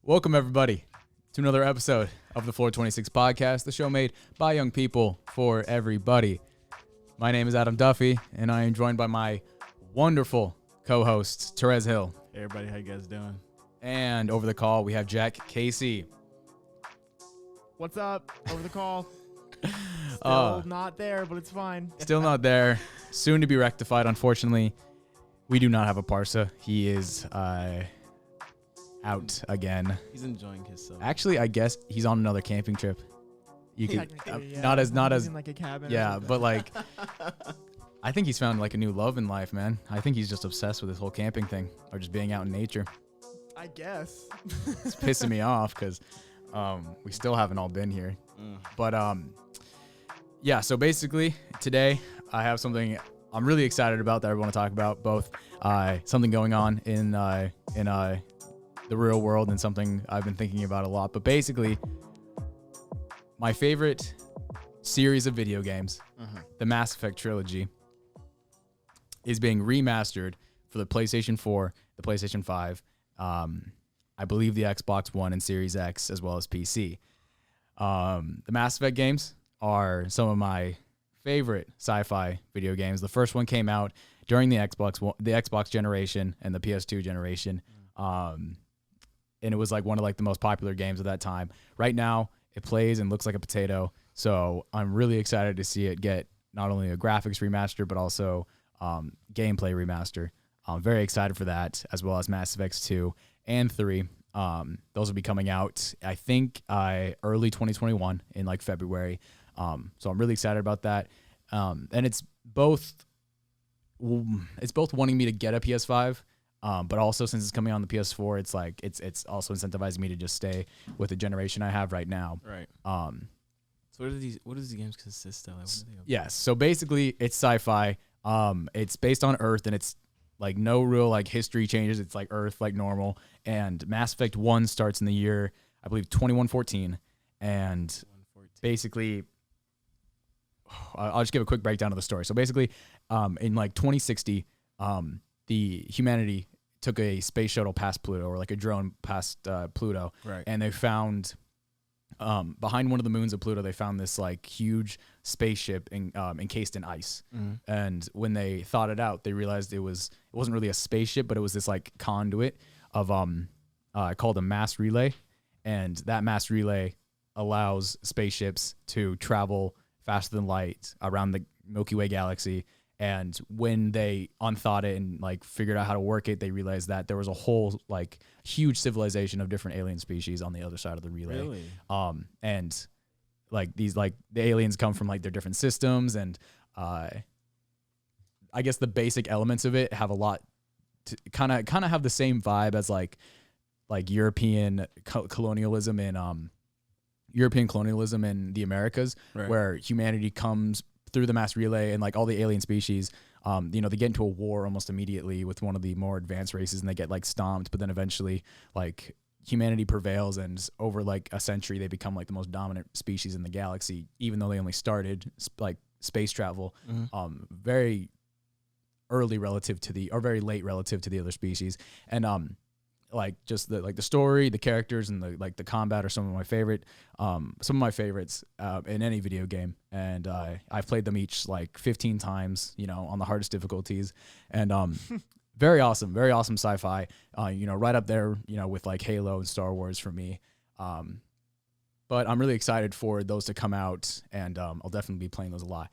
Welcome, everybody, to another episode of the Floor 26 podcast, the show made by young people for everybody. My name is Adam Duffy, and I am joined by my wonderful co-host, Terez Hill. Hey, everybody. How you guys doing? And over the call, we have Jack Casey. What's up? Over the call. Still not there, but it's fine. Still not there. Soon to be rectified, unfortunately. We do not have a Parsa. He is out again. He's enjoying himself. Actually, I guess he's on another camping trip. You could Yeah. not as in like a cabin. yeah, but like I think he's found like a new love in life, man. I think he's just obsessed with this whole camping thing or just being out in nature. I guess. It's pissing me off because we still haven't all been here. But yeah, so basically today I have something I'm really excited about that I want to talk about, both something going on in the real world and something I've been thinking about a lot. But basically, my favorite series of video games, the Mass Effect trilogy, is being remastered for the PlayStation 4, the PlayStation 5, I believe the Xbox One and Series X, as well as PC. The Mass Effect games are some of my favorite sci-fi video games. The first one came out during the Xbox generation and the PS2 generation. And it was like one of like the most popular games at that time. Right now, it plays and looks like a potato. So I'm really excited to see it get not only a graphics remaster, but also gameplay remaster. I'm very excited for that, as well as Mass Effects 2 and 3. Those will be coming out, I think, early 2021 in like February. So I'm really excited about that. And it's both wanting me to get a PS5, but also since it's coming on the PS4, it's like it's also incentivizing me to just stay with the generation I have right now. Right. So what does the games consist of? Like, what are they about? Yes. So basically, it's sci-fi. It's based on Earth, and it's like no real like history changes. It's like Earth, like normal. And Mass Effect 1 starts in the year, I believe, 2114, and basically, I'll just give a quick breakdown of the story. So basically, in like 2060, the humanity took a space shuttle past Pluto, or like a drone past Pluto, Right. and they found behind one of the moons of Pluto, they found this like huge spaceship encased in ice. And when they thought it out, they realized it wasn't really a spaceship, but it was this like conduit of called a mass relay, and that mass relay allows spaceships to travel faster than light around the Milky Way galaxy. And when they unthought it and like figured out how to work it, they realized that there was a whole like huge civilization of different alien species on the other side of the relay. Really? And like these like the aliens come from like their different systems, and I guess the basic elements of it have a lot to kind of have the same vibe as like European colonialism in the Americas, Right. where humanity comes through the mass relay, and like all the alien species, they get into a war almost immediately with one of the more advanced races, and they get like stomped, but then eventually like humanity prevails, and over like a century they become like the most dominant species in the galaxy, even though they only started like space travel very early relative to very late relative to the other species. And like just the story, the characters, and the combat are some of my favorites in any video game. And I've played them each like 15 times, on the hardest difficulties. And very awesome sci-fi. Right up there, with like Halo and Star Wars for me. But I'm really excited for those to come out, and I'll definitely be playing those a lot.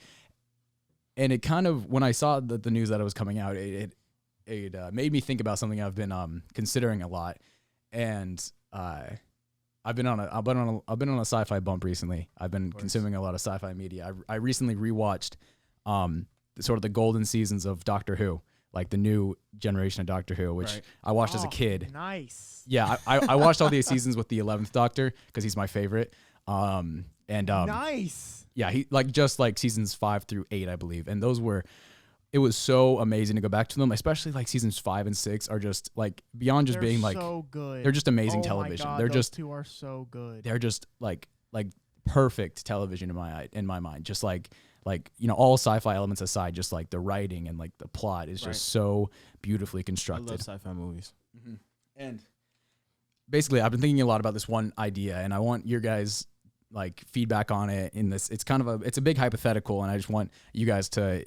And it kind of, when I saw the news that it was coming out, it made me think about something I've been considering a lot, and I've been on a sci-fi bump recently. I've been consuming a lot of sci-fi media. I recently rewatched sort of the golden seasons of Doctor Who, like the new generation of Doctor Who, which I watched as a kid. Nice. Yeah, I watched all these seasons with the 11th Doctor because he's my favorite. Nice. Yeah, he just seasons 5 through 8, I believe, and it was so amazing to go back to them, especially like seasons 5 and 6 are just like beyond just being like so good. They're just amazing television. My God, they're those just two are so good. They're just like perfect television in my mind. Just like all sci-fi elements aside, just like the writing and like the plot is just so beautifully constructed. I love sci-fi movies. And basically I've been thinking a lot about this one idea, and I want your guys like feedback on it. In this, it's a big hypothetical, and I just want you guys to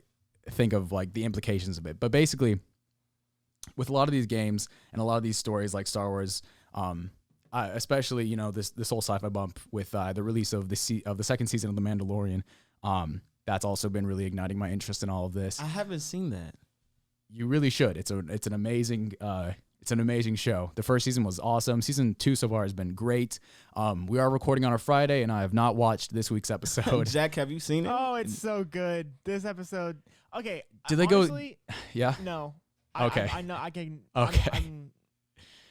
think of like the implications of it. But basically, with a lot of these games and a lot of these stories, like Star Wars, especially this whole sci-fi bump with the release of the second season of The Mandalorian, that's also been really igniting my interest in all of this. I haven't seen that. You really should. It's an amazing show. The first season was awesome. Season 2 so far has been great. We are recording on a Friday, and I have not watched this week's episode. Jack, have you seen it? Oh, it's so good. This episode. Okay. Did they honestly, go? Yeah. No. Okay. I know. I can. Okay.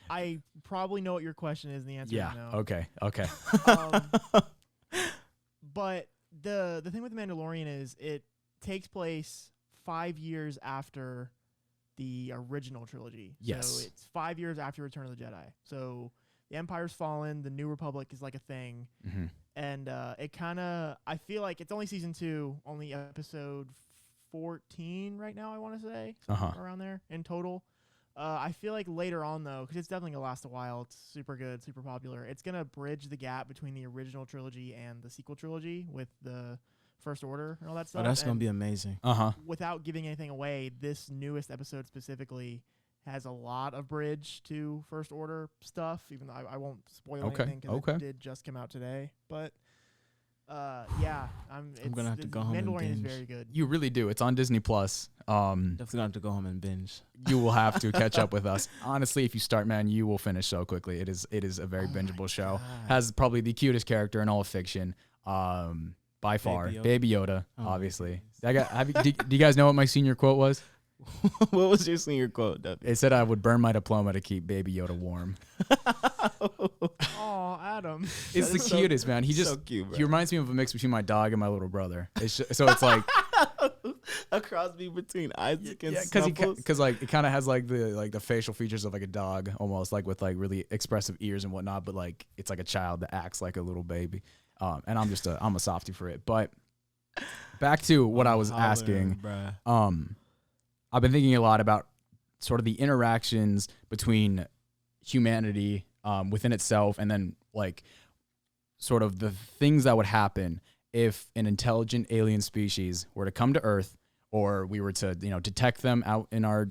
I probably know what your question is, and the answer Yeah. is no. Okay. But the thing with The Mandalorian is it takes place 5 years after the original trilogy. Yes. So it's 5 years after Return of the Jedi. So the Empire's fallen, the New Republic is like a thing. Mm-hmm. And it kind of, I feel like it's only season 2, only episode 14 right now, I want to say. Around there in total. I feel like later on, though, because it's definitely going to last a while, it's super good, super popular, it's going to bridge the gap between the original trilogy and the sequel trilogy with the First Order and all that stuff. Oh, that's going to be amazing. Without giving anything away, this newest episode specifically has a lot of bridge to First Order stuff, even though I won't spoil anything because it did just come out today. But yeah, I'm going to have to go home and Mandalorian binge. is very good. You really do. It's on Disney Plus. Definitely going to have to go home and binge. You will have to catch up with us. Honestly, if you start, man, you will finish so quickly. It is a very bingeable show. Has probably the cutest character in all of fiction. By far, Baby Yoda, obviously. Do you guys know what my senior quote was? What was your senior quote, Duffy? It said I would burn my diploma to keep Baby Yoda warm. Oh, Adam. It's the cutest, man. He just so cute, bro. he reminds me of a mix between my dog and my little brother. So it's like a crossbreed between Isaac and because like it kind of has like the facial features of like a dog, almost like with like really expressive ears and whatnot, but like it's like a child that acts like a little baby. And I'm a softie for it. But back to what I was asking. I've been thinking a lot about sort of the interactions between humanity within itself, and then like sort of the things that would happen if an intelligent alien species were to come to Earth, or we were to detect them out in our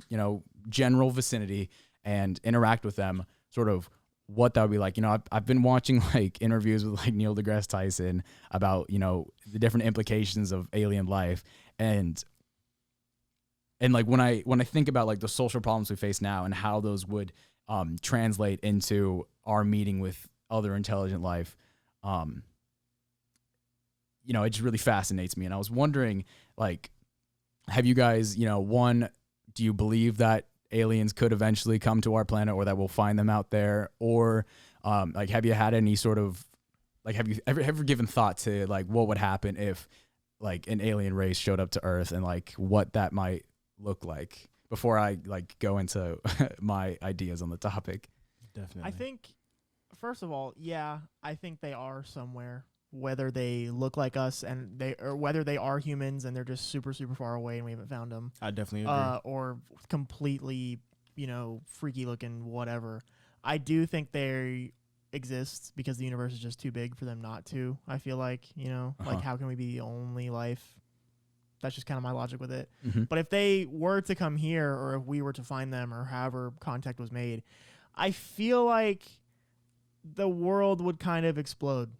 general vicinity and interact with them. Sort of what that would be like. I've been watching like interviews with like Neil deGrasse Tyson about the different implications of alien life, and like when I think about like the social problems we face now and how those would translate into our meeting with other intelligent life, it just really fascinates me. And I was wondering, like, have you guys, one, do you believe that aliens could eventually come to our planet, or that we'll find them out there? Or like, have you had any sort of, like, have you ever given thought to like what would happen if like an alien race showed up to Earth, and like what that might look like, before I like go into my ideas on the topic? Definitely. I think, first of all, yeah, I think they are somewhere. Whether they look like us or whether they are humans and they're just super, super far away and we haven't found them. I definitely agree. Or completely, freaky looking, whatever. I do think they exist because the universe is just too big for them not to. I feel like, like how can we be the only life? That's just kind of my logic with it. Mm-hmm. But if they were to come here, or if we were to find them, or however contact was made, I feel like the world would kind of explode.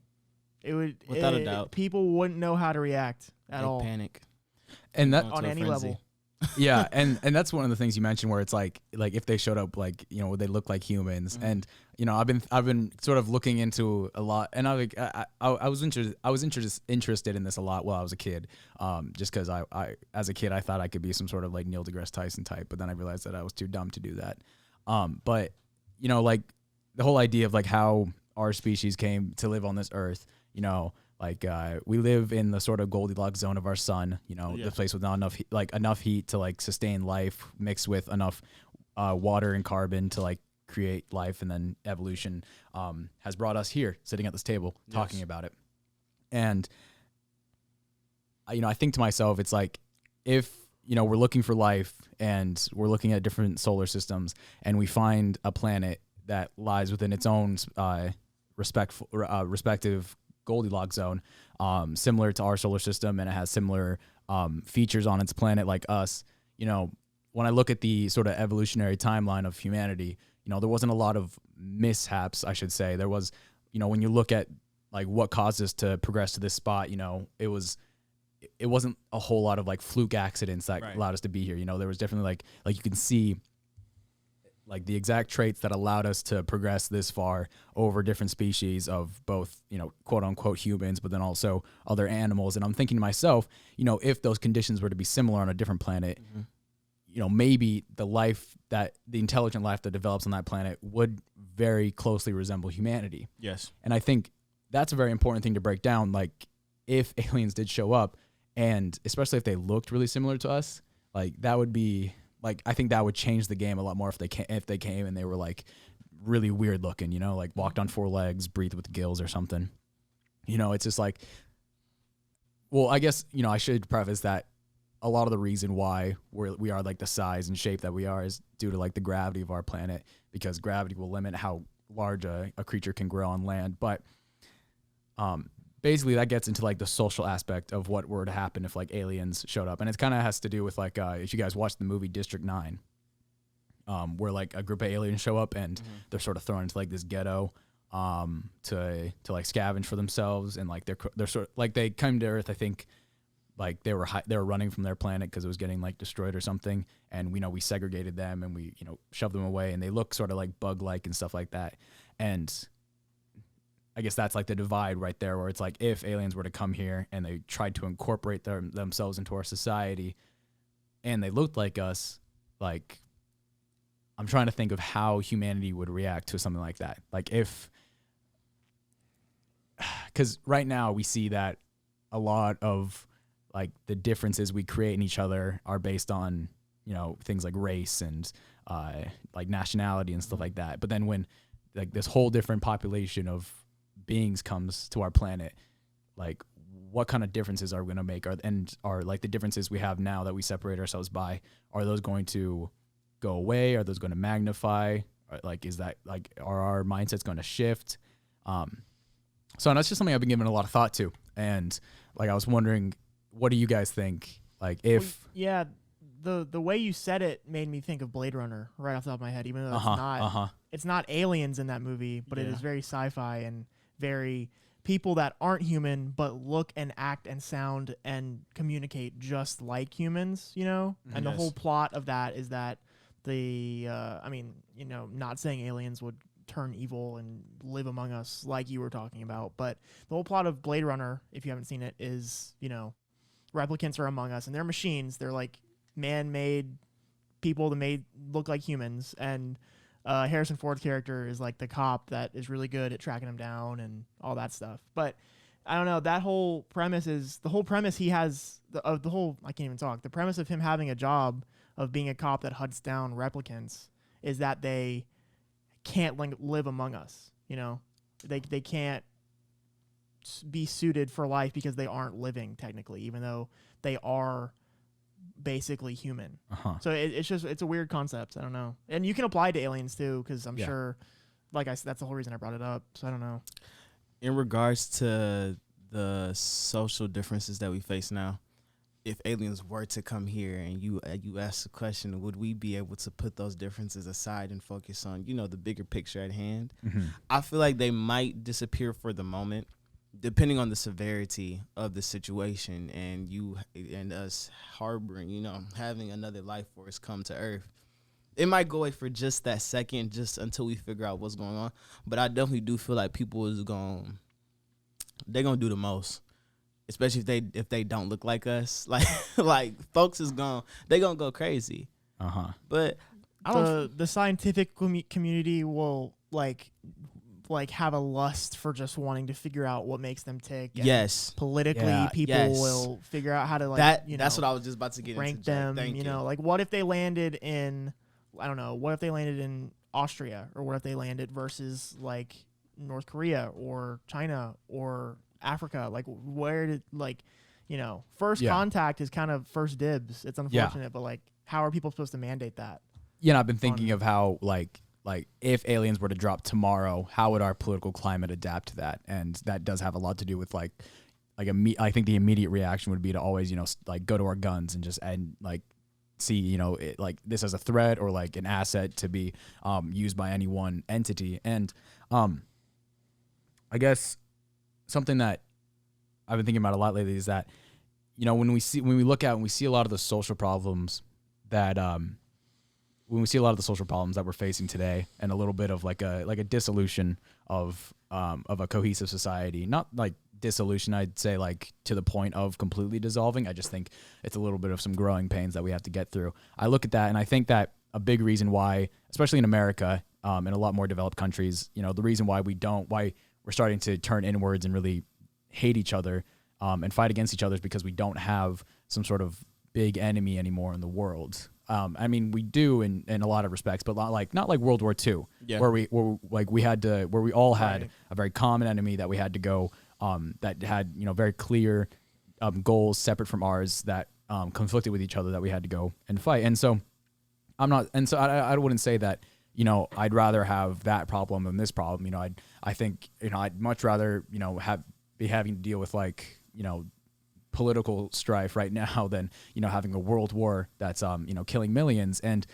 It would, without a doubt. People wouldn't know how to react at all. Panic. And that on any level. Yeah, and that's one of the things you mentioned, where it's like if they showed up, like would they look like humans? Mm-hmm. And I've been sort of looking into a lot, and I was interested in this a lot while I was a kid, just because I as a kid I thought I could be some sort of like Neil deGrasse Tyson type, but then I realized that I was too dumb to do that. But like the whole idea of like how our species came to live on this earth, like we live in the sort of Goldilocks zone of our sun, the place with not enough heat to like sustain life, mixed with enough water and carbon to like create life, and then evolution has brought us here, sitting at this table, talking about it. And I think to myself, it's like, if we're looking for life and we're looking at different solar systems and we find a planet that lies within its own respective Goldilocks zone, similar to our solar system, and it has similar features on its planet like us. You know, when I look at the sort of evolutionary timeline of humanity, you know, there wasn't a lot of mishaps, I should say. There was, you know, when you look at like what caused us to progress to this spot, you know, it wasn't a whole lot of like fluke accidents that allowed us to be here. You know, there was definitely like you can see like the exact traits that allowed us to progress this far over different species of both, you know, quote unquote humans, but then also other animals. And I'm thinking to myself, you know, if those conditions were to be similar on a different planet, you know, maybe the intelligent life that develops on that planet would very closely resemble humanity. Yes. And I think that's a very important thing to break down. Like, if aliens did show up, and especially if they looked really similar to us, like that would be like, I think that would change the game a lot more if they came and they were like really weird looking, you know, like walked on 4 legs, breathed with gills or something. You know, it's just like, well, I guess, you know, I should preface that a lot of the reason why we are like the size and shape that we are is due to like the gravity of our planet, because gravity will limit how large a creature can grow on land. But basically that gets into like the social aspect of what were to happen if like aliens showed up. And it kind of has to do with like, if you guys watched the movie District 9, where like a group of aliens show up and they're sort of thrown into like this ghetto to like scavenge for themselves. And like they're sort of like, they come to Earth, I think, like they were running from their planet because it was getting like destroyed or something, and we segregated them and we shoved them away, and they look sort of like bug-like and stuff like that. And I guess that's like the divide right there, where it's like if aliens were to come here and they tried to incorporate themselves into our society and they looked like us, like I'm trying to think of how humanity would react to something like that. Like because right now we see that a lot of like the differences we create in each other are based on, things like race and like nationality and stuff like that. But then when like this whole different population of beings comes to our planet, like what kind of differences are we going to make? Are like the differences we have now that we separate ourselves by, are those going to go away? Are those going to magnify? Like, is that like, are our mindsets going to shift? So that's just something I've been giving a lot of thought to. And like, I was wondering, what do you guys think? Like if, the way you said it made me think of Blade Runner right off the top of my head, even though it's not aliens in that movie, but it is very sci-fi and very people that aren't human, but look and act and sound and communicate just like humans, And the whole plot of that is that not saying aliens would turn evil and live among us like you were talking about, but the whole plot of Blade Runner, if you haven't seen it, is, replicants are among us and they're machines. They're like man-made people that look like humans. And Harrison Ford's character is like the cop that is really good at tracking them down and all that stuff. But I don't know, that whole premise is the whole premise he has I can't even talk. The premise of him having a job of being a cop that hunts down replicants is that they can't live among us. They can't be suited for life because they aren't living technically, even though they are basically human. So it's a weird concept. I don't know. And you can apply it to aliens too, because I'm sure, like I said, that's the whole reason I brought it up. So I don't know. In regards to the social differences that we face now, if aliens were to come here and you ask the question, would we be able to put those differences aside and focus on, the bigger picture at hand? I feel like they might disappear for the moment, depending on the severity of the situation and you and us harboring, having another life force come to Earth. It might go away for just that second, just until we figure out what's going on. But I definitely do feel like people they're gonna do the most, especially if they don't look like us. Like folks they're gonna go crazy. But the scientific community will like have a lust for just wanting to figure out what makes them tick. And yes. Politically, people will figure out how to that's what I was just about to get rank into. them. Thank you. Like what if they landed in, I don't know, what if they landed in Austria, or what if they landed versus like North Korea or China or Africa? Like where did first contact is kind of first dibs. It's unfortunate, but like how are people supposed to mandate that? Yeah, and I've been thinking of how like like if aliens were to drop tomorrow, how would our political climate adapt to that? And that does have a lot to do with like I think the immediate reaction would be to always, like go to our guns and just like see, it, like this as a threat or like an asset to be used by any one entity. And I guess something that I've been thinking about a lot lately is that, when we look at and we see a lot of the social problems that when we see a lot of the social problems that we're facing today, and a little bit of like a dissolution of a cohesive society, not like dissolution, I'd say like to the point of completely dissolving. I just think it's a little bit of some growing pains that we have to get through. I look at that and I think that a big reason why, especially in America, and a lot more developed countries, the reason why why we're starting to turn inwards and really hate each other, and fight against each other is because we don't have some sort of big enemy anymore in the world. I mean, we do in a lot of respects, but not like World War II, where we all had a very common enemy that we had to go, that had, very clear goals separate from ours that conflicted with each other that we had to go and fight. And so I wouldn't say that, I'd rather have that problem than this problem. I think, I'd much rather, be having to deal with like, political strife right now than, having a world war that's, killing millions. And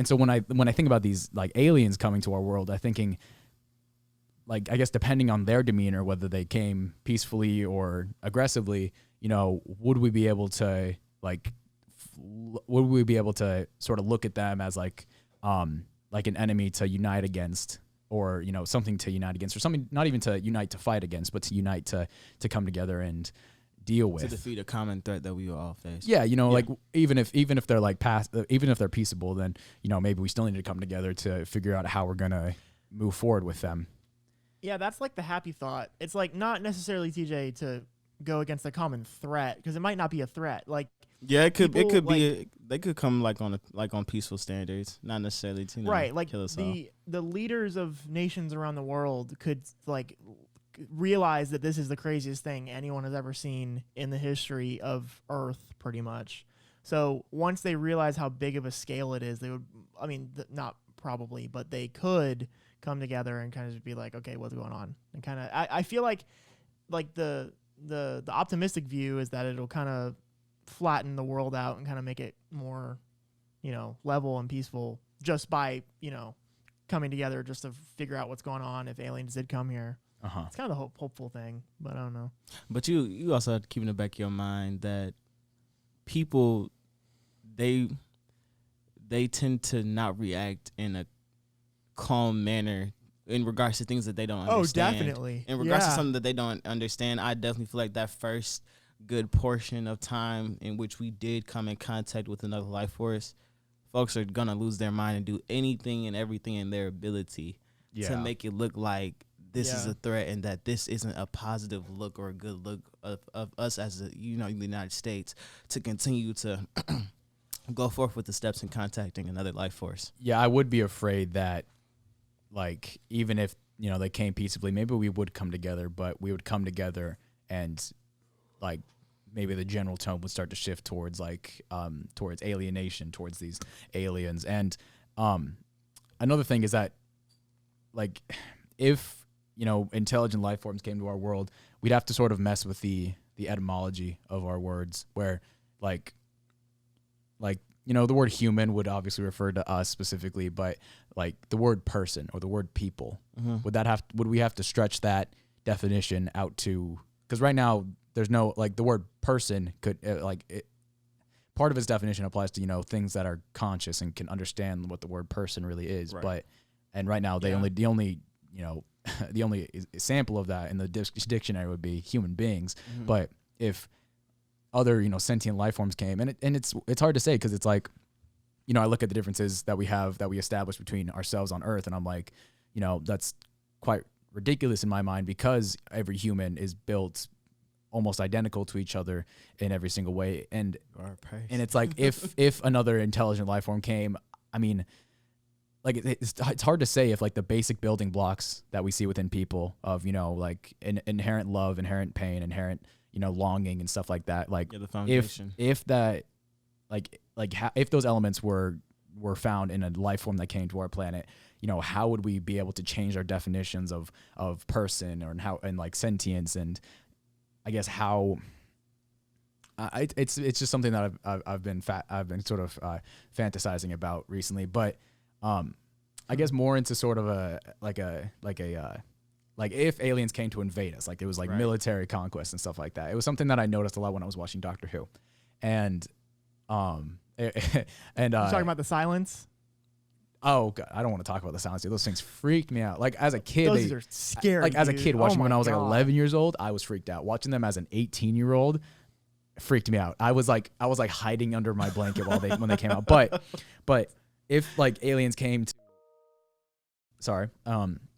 so when I think about these like aliens coming to our world, I'm thinking like, I guess depending on their demeanor, whether they came peacefully or aggressively, would we be able to sort of look at them as like an enemy to unite against, or, something to unite against, or something not even to unite to fight against, but to unite to come together and deal with, to defeat a common threat that we will all face. Yeah, like even if they're like even if they're peaceable, then maybe we still need to come together to figure out how we're gonna move forward with them. Yeah, that's like the happy thought. It's like not necessarily, TJ, to go against a common threat, because it might not be a threat. Like, yeah, it could be. They could come like on peaceful standards, not necessarily to right. Like kill us all. The leaders of nations around the world could like realize that this is the craziest thing anyone has ever seen in the history of Earth, pretty much. So once they realize how big of a scale it is, they would. I mean, not probably, but they could come together and kind of just be like, okay, what's going on? And kind of, I feel like the optimistic view is that it'll kind of flatten the world out and kind of make it more, level and peaceful just by, coming together just to figure out what's going on if aliens did come here. It's kind of the hopeful thing, but I don't know. But you also have to keep in the back of your mind that people, they tend to not react in a calm manner in regards to things that they don't understand. Oh, definitely. In regards to something that they don't understand, I definitely feel like that first good portion of time in which we did come in contact with another life force, folks are going to lose their mind and do anything and everything in their ability to make it look like this is a threat and that this isn't a positive look or a good look of us as the United States to continue to go forth with the steps in contacting another life force. Yeah, I would be afraid that, like, even if, they came peaceably, maybe we would come together, but we would come together and, like, maybe the general tone would start to shift towards, like, towards alienation, towards these aliens. And another thing is that, like, if, intelligent life forms came to our world, we'd have to sort of mess with the etymology of our words, where, like, the word human would obviously refer to us specifically, but like the word person or the word people, would we have to stretch that definition out to, because right now there's no, like, the word person could part of its definition applies to, things that are conscious and can understand what the word person really is. Right. And right now the only the only sample of that in the dictionary would be human beings. But if other, sentient life forms came, and it's hard to say, because it's like, I look at the differences that we established between ourselves on Earth, and I'm like, that's quite ridiculous in my mind, because every human is built almost identical to each other in every single way. And it's like, if another intelligent life form came, I mean, like, it's hard to say if, like, the basic building blocks that we see within people of, like, inherent love, inherent pain, inherent, longing and stuff like that. Like, the foundation. If that, if those elements were were found in a life form that came to our planet, you know, how would we be able to change our definitions of person or and like sentience, and I guess how it's just something that I've been sort of fantasizing about recently, but I guess more into sort of like if aliens came to invade us, like it was like military conquest and stuff like that. It was something that I noticed a lot when I was watching Doctor Who, and you're talking about the silence. Oh God, I don't want to talk about the silence. Dude. Those things freaked me out. Like as a kid, those are scary. Like as a kid, watching them when I was God. like 11 years old, I was freaked out. Watching them as an 18-year-old freaked me out. I was like hiding under my blanket when they came out. But if like aliens came to,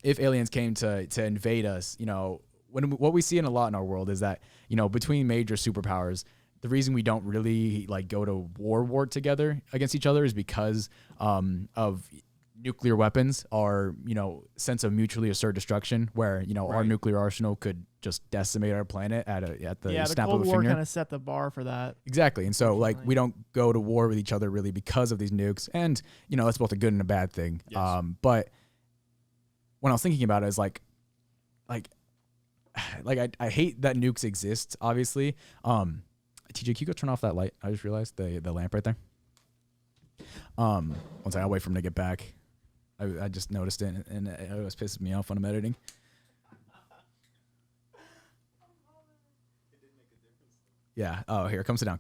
if aliens came to invade us, you know, what we see a lot in our world is that, you know, between major superpowers, the reason we don't really like go to war together against each other is because of nuclear weapons, our, you know, sense of mutually assured destruction, where, you know, our nuclear arsenal could just decimate our planet at the snap of a finger. The Cold War kind of set the bar for that. Exactly. And so like we don't go to war with each other really because of these nukes, and you know, that's both a good and a bad thing. Yes. But when I was thinking about it, it's like I hate that nukes exist, obviously. TJ, can you go turn off that light? I just realized the lamp right there. One second, I'll wait for him to get back. I just noticed it, and it always pisses me off when I'm editing. Yeah. Oh, here, come sit down.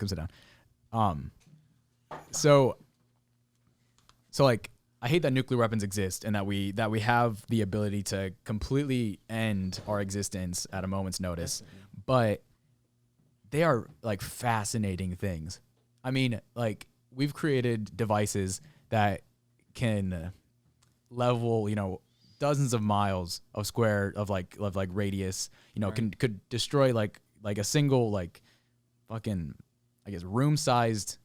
So like, I hate that nuclear weapons exist, and that we have the ability to completely end our existence at a moment's notice. Definitely. But they are like fascinating things. I mean, like we've created devices that can level, you know, dozens of miles of square of radius, you know, could destroy like a single like fucking, I guess, room-sized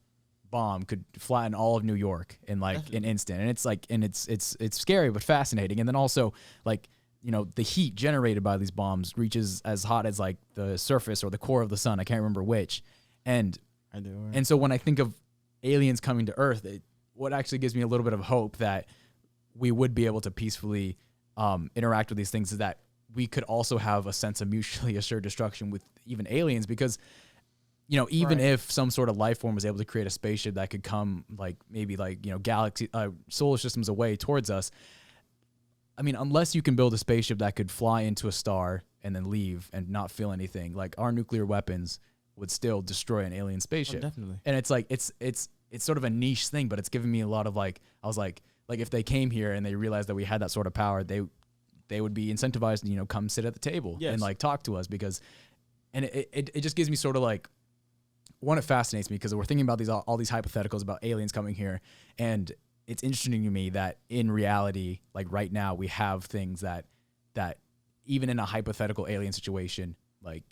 bomb could flatten all of New York in like an instant. And it's like, and it's scary but fascinating. And then also like, you know, the heat generated by these bombs reaches as hot as like the surface or the core of the sun. I can't remember which. And so when I think of aliens coming to Earth, what actually gives me a little bit of hope that we would be able to peacefully interact with these things is that we could also have a sense of mutually assured destruction with even aliens, because, you know, even if some sort of life form was able to create a spaceship that could come like maybe like, you know, galaxy solar systems away towards us, I mean, unless you can build a spaceship that could fly into a star and then leave and not feel anything, like our nuclear weapons would still destroy an alien spaceship. Oh, definitely. And it's like, it's sort of a niche thing, but it's giving me a lot of like, I was like if they came here and they realized that we had that sort of power, they would be incentivized to, you know, come sit at the table and like talk to us, because, and it just gives me sort of like, one, it fascinates me because we're thinking about all these hypotheticals about aliens coming here, and it's interesting to me that in reality, like right now, we have things that even in a hypothetical alien situation, like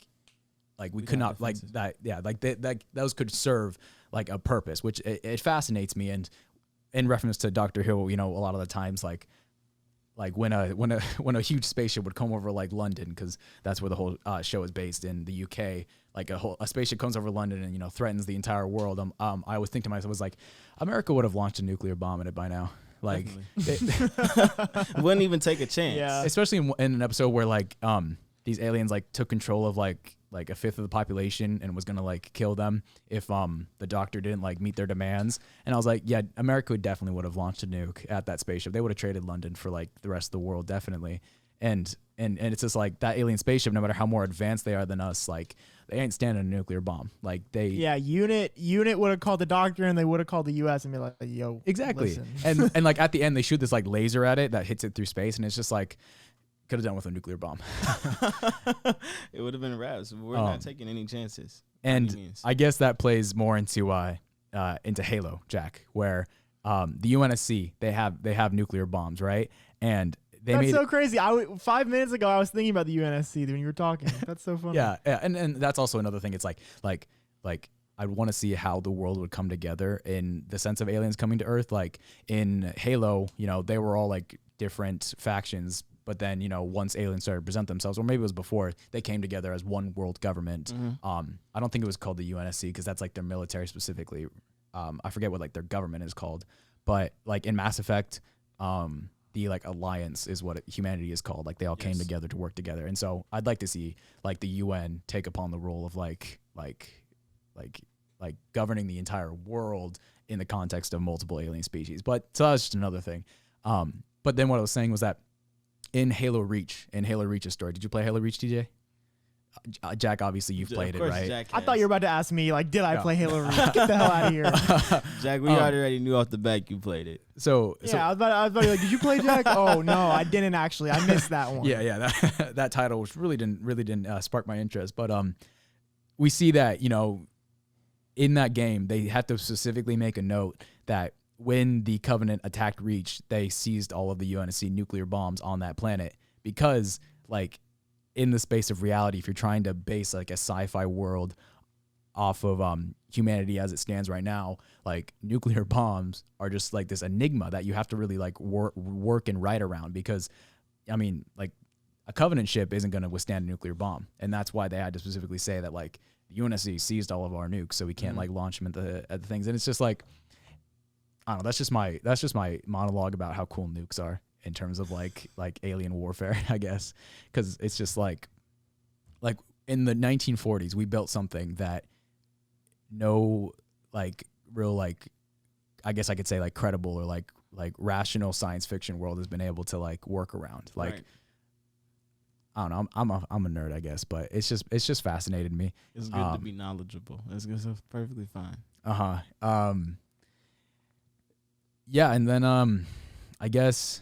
we could not defenses. Like that. Yeah. Like that those could serve like a purpose, which it fascinates me. And in reference to Doctor Who, you know, a lot of the times, like when a huge spaceship would come over like London, because that's where the whole show is based in the UK. Like a spaceship comes over London and, you know, threatens the entire world. I always think to myself, was like, America would have launched a nuclear bomb in it by now. Like, wouldn't even take a chance. Yeah. Especially in an episode where like these aliens like took control of like a fifth of the population and was gonna like kill them if the Doctor didn't like meet their demands. And I was like, yeah, America definitely would have launched a nuke at that spaceship. They would have traded London for like the rest of the world, definitely. And it's just like that alien spaceship, no matter how more advanced they are than us, like they ain't standing a nuclear bomb. Like unit would have called the Doctor, and they would have called the U.S. and be like, yo, exactly. Listen. and like at the end they shoot this like laser at it that hits it through space, and it's just like, could have done with a nuclear bomb. It would have been raps. We're not taking any chances. And I guess that plays more into Halo, Jack, where the UNSC, they have nuclear bombs, right? And that's so crazy. 5 minutes ago I was thinking about the UNSC when you were talking. That's so funny. Yeah, and that's also another thing. It's like I'd want to see how the world would come together in the sense of aliens coming to Earth. Like in Halo, you know, they were all like different factions, but then, you know, once aliens started to present themselves, or maybe it was before, they came together as one world government. Mm-hmm. I don't think it was called the UNSC because that's like their military specifically. I forget what like their government is called, but like in Mass Effect, the like alliance is what humanity is called. Like they all came together to work together. And so I'd like to see like the UN take upon the role of like governing the entire world in the context of multiple alien species. But so that's just another thing. But then what I was saying was that in Halo Reach's story, did you play Halo Reach, TJ? Jack, obviously you've played it, right? Jack I thought you were about to ask me, like, did I play Halo Reach? Get the hell out of here. Jack, we already knew off the bat you played it. So I was about to be like, did you play Jack? Oh no, I didn't actually. I missed that one. Yeah. That title which really didn't spark my interest. But we see that, you know, in that game they had to specifically make a note that when the Covenant attacked Reach, they seized all of the UNSC nuclear bombs on that planet because, like, in the space of reality, if you're trying to base like a sci-fi world off of humanity as it stands right now, like nuclear bombs are just like this enigma that you have to really like work and write around because, I mean, like a Covenant ship isn't going to withstand a nuclear bomb, and that's why they had to specifically say that like the UNSC seized all of our nukes, so we can't like launch them at the things, and it's just like, I don't know. That's just my monologue about how cool nukes are in terms of like alien warfare, I guess, because it's just like in the 1940s we built something that no like real like I guess I could say like credible or like rational science fiction world has been able to like work around. Like right. I don't know. I'm a nerd, I guess, but it's just fascinated me. It's good to be knowledgeable. It's perfectly fine. Yeah, and then I guess.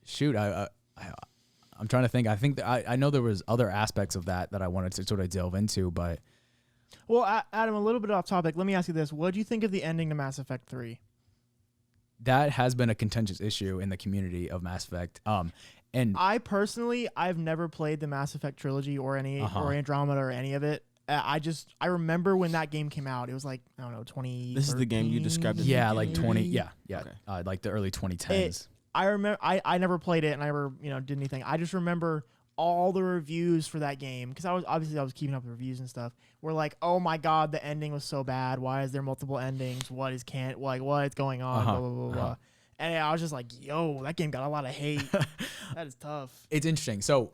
Shoot, I'm trying to think. I think I know there was other aspects of that I wanted to sort of delve into, but. Well, Adam, a little bit off topic. Let me ask you this: what do you think of the ending to Mass Effect 3? That has been a contentious issue in the community of Mass Effect. And I've never played the Mass Effect trilogy or any or Andromeda or any of it. I remember when that game came out. It was like, I don't know, 20. This is the game you described. Yeah, like 20. Yeah. Okay. Like the early 2010s. I remember. I never played it and I never did anything. I just remember all the reviews for that game because I was keeping up with reviews and stuff. Were like, oh my god, the ending was so bad. Why is there multiple endings? What is going on? Blah blah blah blah. And I was just like, yo, that game got a lot of hate. That is tough. It's interesting. So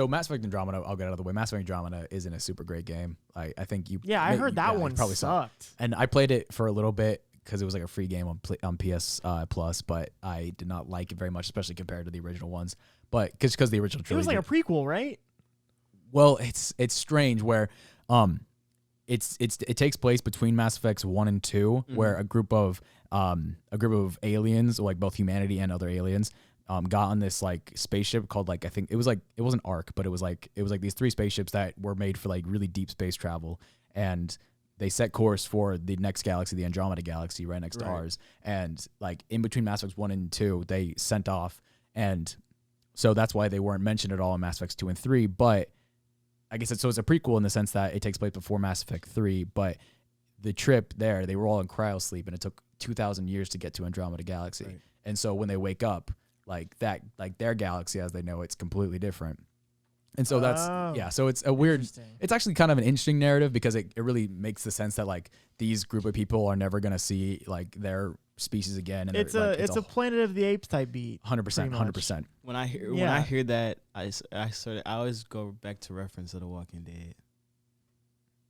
Mass Effect Andromeda, I'll get out of the way. Mass Effect Andromeda isn't a super great game. I think you. Yeah, I heard that one probably sucked. And I played it for a little bit because it was like a free game on PS Plus, but I did not like it very much, especially compared to the original ones. But because the original trilogy, it was like a prequel, right? Well, it's strange where it takes place between Mass Effects 1 and 2, where a group of aliens, like both humanity and other aliens, got on this like spaceship called like, I think it wasn't Ark, but it was like these 3 spaceships that were made for like really deep space travel, and they set course for the next galaxy, the Andromeda galaxy, right next to ours. And like in between Mass Effects 1 and 2, they sent off, and so that's why they weren't mentioned at all in Mass Effects 2 and 3. But I guess it's a prequel in the sense that it takes place before Mass Effect 3. But the trip there, they were all in cryosleep, and it took 2,000 years to get to Andromeda galaxy. Right. And so when they wake up, like their galaxy as they know it's completely different. And so so it's a weird, it's actually kind of an interesting narrative because it really makes the sense that like these group of people are never going to see like their species again. And it's a Planet of the Apes type beat. 100%. When I hear that, I always go back to reference to The Walking Dead.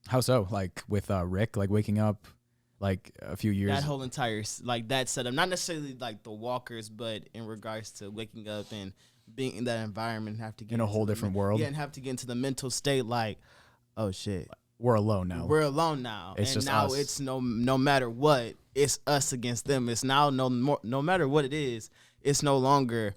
How so? Like with Rick, like waking up like a few years. That whole entire like that setup, not necessarily like the walkers, but in regards to waking up and being in that environment and have to get in a whole different world. Yeah, and have to get into the mental state like, oh shit, we're alone now. It's just now us. It's no matter what, it's us against them. It's now no matter what it is, it's no longer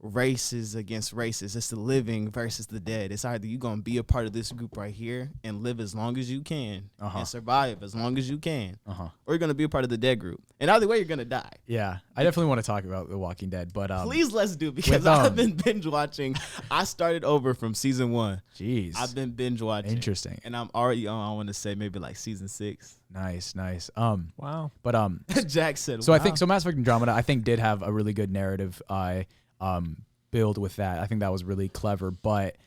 races against races. It's the living versus the dead. It's either you're gonna be a part of this group right here and live as long as you can and survive as long as you can, or you're gonna be a part of the dead group. And either way, you're gonna die. Yeah, I definitely want to talk about The Walking Dead, but please let's do, because I've been binge watching. I started over from season 1. Jeez, I've been binge watching. Interesting. And I'm already on, I want to say maybe like season 6. Nice. Wow. But Jack said. So wow. I think Mass Effect Andromeda, I think did have a really good narrative. Build with that. I think that was really clever, but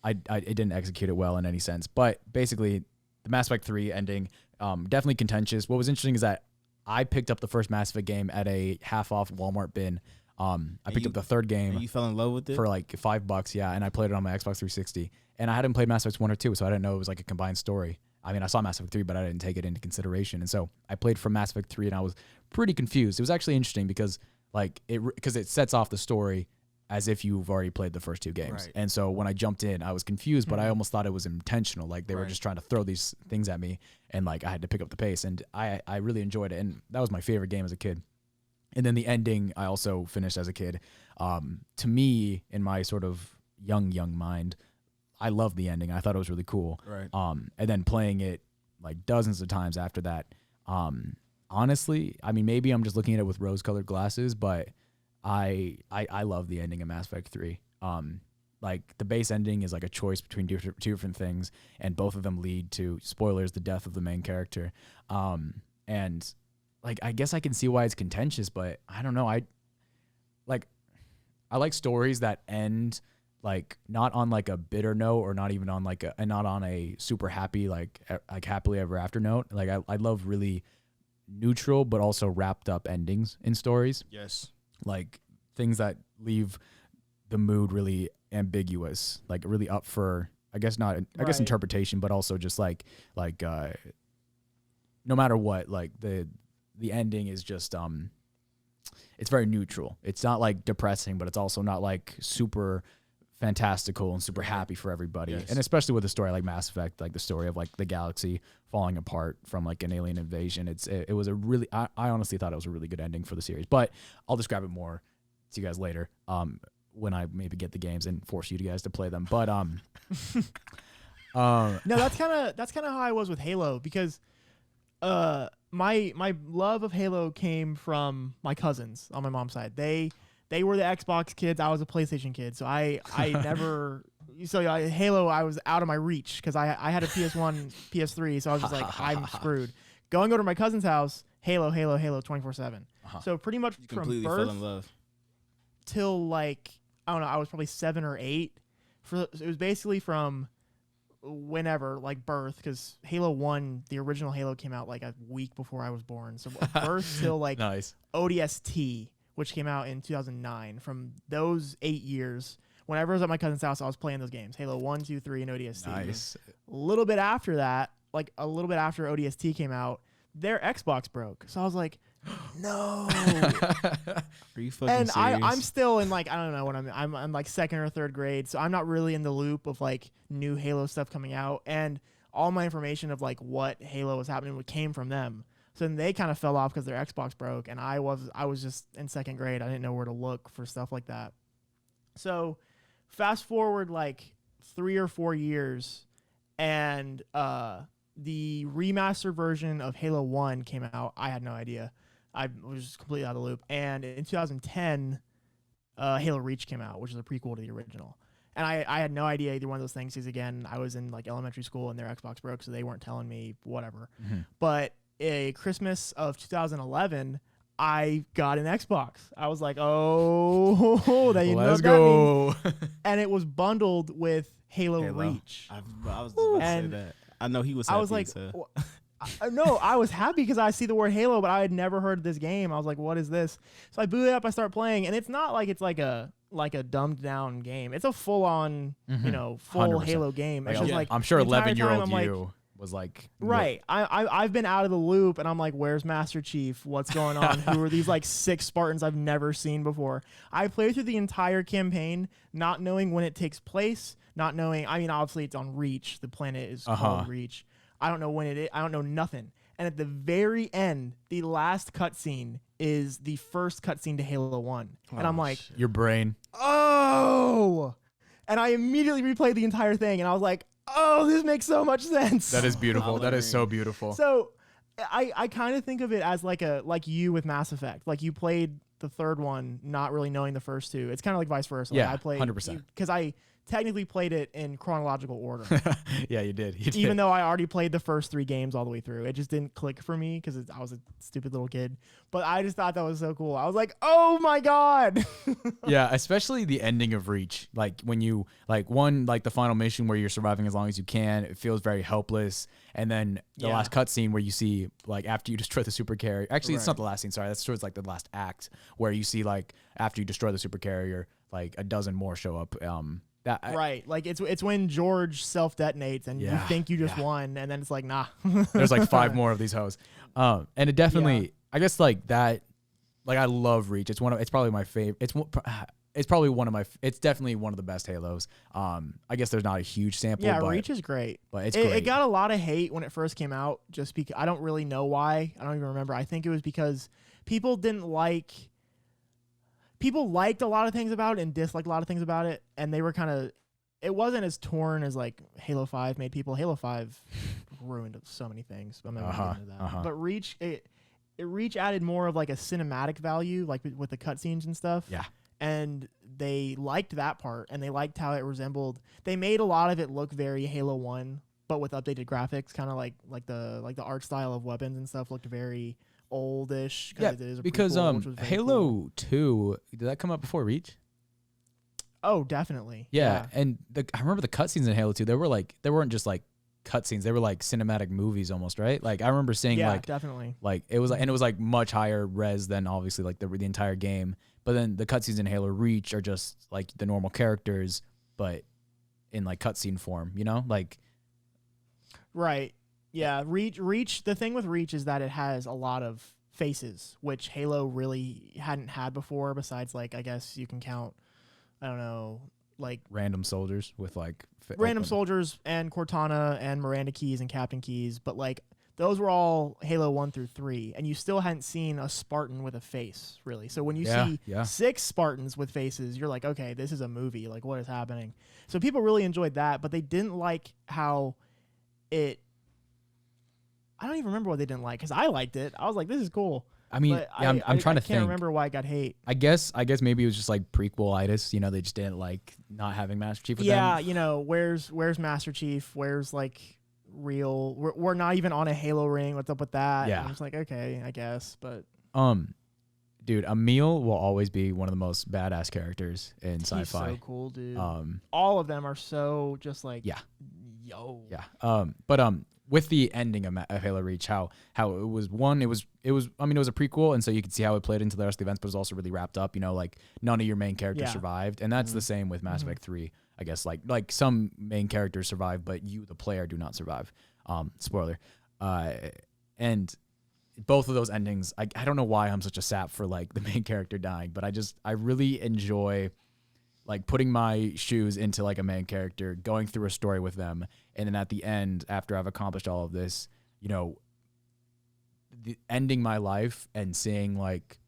it didn't execute it well in any sense. But basically, the Mass Effect 3 ending, definitely contentious. What was interesting is that I picked up the first Mass Effect game at a half off Walmart bin. I picked up the third game. And you fell in love with it? For like $5, yeah, and I played it on my Xbox 360. And I hadn't played Mass Effect 1 or 2, so I didn't know it was like a combined story. I mean, I saw Mass Effect 3, but I didn't take it into consideration. And so I played from Mass Effect 3, and I was pretty confused. It was actually interesting because like because it sets off the story as if you've already played the first two games. Right. And so when I jumped in, I was confused, but I almost thought it was intentional. Like they were Right. just trying to throw these things at me, and like I had to pick up the pace. And I really enjoyed it, and that was my favorite game as a kid. And then the ending I also finished as a kid. To me, in my sort of young mind, I loved the ending. I thought it was really cool. Right. And then playing it like dozens of times after that. Honestly, I mean, maybe I'm just looking at it with rose-colored glasses, but I love the ending of Mass Effect 3. Like the base ending is like a choice between two different things, and both of them lead to, spoilers, the death of the main character. And like I guess I can see why it's contentious, but I don't know. I like stories that end like not on like a bitter note, or not even on like not on a super happy like happily ever after note. Like I love really neutral but also wrapped up endings in stories. Yes. Like things that leave the mood really ambiguous, like really up for I guess interpretation, but also just like no matter what, like the ending is just it's very neutral. It's not like depressing, but it's also not like super fantastical and super happy for everybody. Yes. And especially with a story like Mass Effect, like the story of like the galaxy falling apart from like an alien invasion. It was a really, I honestly thought it was a really good ending for the series, but I'll describe it more to you guys later. When I maybe get the games and force you guys to play them. But no, that's kind of how I was with Halo, because my love of Halo came from my cousins on my mom's side. They were the Xbox kids. I was a PlayStation kid. So I never. So Halo, I was out of my reach because I had a PS1, PS3. So I was just like, I'm screwed. Going over to my cousin's house, Halo 24/7. So pretty much You from completely birth fell in love. till like, I don't know, I was probably 7 or 8. It was basically from whenever, like birth, because Halo 1, the original Halo, came out like a week before I was born. So birth till like nice. ODST, which came out in 2009. From those 8 years, whenever I was at my cousin's house, I was playing those games. Halo 1, 2, 3, and ODST. Nice. A little bit after that, like a little bit after ODST came out, their Xbox broke. So I was like, no. Are you fucking And serious? I'm still in like, I don't know what I'm like 2nd or 3rd grade, so I'm not really in the loop of like new Halo stuff coming out, and all my information of like what Halo was happening came from them. So then they kind of fell off because their Xbox broke, and I was just in 2nd grade. I didn't know where to look for stuff like that. So fast forward like 3 or 4 years, and the remastered version of Halo 1 came out. I had no idea. I was just completely out of the loop. And in 2010, Halo Reach came out, which is a prequel to the original. And I had no idea either one of those things, because again, I was in like elementary school and their Xbox broke, so they weren't telling me whatever. Mm-hmm. But a Christmas of 2011, I got an Xbox. I was like, oh, that you know Let's what that means. go. And it was bundled with Halo Reach. I was just about to say And that. I know he was happy. I was like, so. no, I was happy because I see the word Halo, but I had never heard of this game. I was like, what is this? So I boot it up, I start playing, and it's not like it's like a dumbed down game. It's a full on, full 100%. Halo game. It's Like, just like I'm sure the entire 11-year-old time I'm you was like, right. I've been out of the loop, and I'm like, where's Master Chief? What's going on? Who are these like 6 Spartans I've never seen before? I played through the entire campaign, not knowing when it takes place, not knowing. I mean, obviously it's on Reach. The planet is called Reach. I don't know when it is. I don't know nothing. And at the very end, the last cutscene is the first cutscene to Halo 1. And I'm like, your brain. oh! And I immediately replayed the entire thing, and I was like, oh, this makes so much sense. That is beautiful. That is so beautiful. So I kind of think of it as like you with Mass Effect. Like you played the 3rd one not really knowing the first 2. It's kind of like vice versa. Yeah, like I played 100%. because technically played it in chronological order. Yeah, you did. Even though I already played the first 3 games all the way through. It just didn't click for me because I was a stupid little kid. But I just thought that was so cool. I was like, oh my God. Yeah, especially the ending of Reach. Like when you like the final mission where you're surviving as long as you can, it feels very helpless. And then the last cutscene where you see like after you destroy the supercarrier. Actually, it's not the last scene. Sorry, that's towards like the last act where you see like after you destroy the supercarrier, like a dozen more show up. Right, like it's when George self detonates and you think you just won, and then it's like nah. There's like 5 more of these hoes, and it definitely, I guess like that, like I love Reach. It's probably my favorite. It's probably it's definitely one of the best Halos. I guess there's not a huge sample. Yeah, but, Reach is great, but it's great. It got a lot of hate when it first came out, just because I don't really know why. I don't even remember. I think it was because people liked a lot of things about it and disliked a lot of things about it, and they were it wasn't as torn as like Halo 5 made people. Halo 5 ruined so many things. I'm not going to get into that. But Reach, Reach added more of like a cinematic value, like with the cutscenes and stuff. Yeah. And they liked that part, and they liked how it resembled. They made a lot of it look very Halo 1, but with updated graphics, kind of like the art style of weapons and stuff looked very oldish. Yeah, because Halo cool. 2, did that come out before Reach? Oh, definitely. Yeah. And I remember the cutscenes in Halo 2. They weren't just like cutscenes. They were like cinematic movies almost, right? Like I remember seeing definitely. Like it was like, and it was like much higher res than obviously like the entire game. But then the cutscenes in Halo Reach are just like the normal characters, but in like cutscene form, you know, like. Right. Yeah. Reach. The thing with Reach is that it has a lot of faces, which Halo really hadn't had before. Besides, like, I guess you can count, I don't know, like random soldiers with like random soldiers and Cortana and Miranda keys and Captain keys, but like those were all Halo 1 through 3, and you still hadn't seen a Spartan with a face, really. So when you see 6 Spartans with faces, you're like, okay, this is a movie. Like, what is happening? So people really enjoyed that, but they didn't like how it. I don't even remember what they didn't like, because I liked it. I was like, this is cool. I mean, I'm trying to think. I can't remember why it got hate. I guess maybe it was just like prequel-itis. You know, they just didn't like not having Master Chief with them. Yeah, you know, where's Master Chief? Where's like real? We're not even on a Halo ring. What's up with that? Yeah. And I'm just like, okay, I guess, but dude, Emil will always be one of the most badass characters in Sci-Fi. He's so cool, dude. All of them are so just like yo. Yeah. But with the ending of Halo Reach, how it was I mean, it was a prequel, and so you could see how it played into the rest of the events, but it was also really wrapped up. You know, like none of your main characters survived, and that's the same with Mass Effect 3. I guess like some main characters survive, but you, the player, do not survive. Spoiler. And both of those endings, I don't know why I'm such a sap for like the main character dying, but I really enjoy like putting my shoes into like a main character, going through a story with them, and then at the end, after I've accomplished all of this, you know, ending my life and seeing like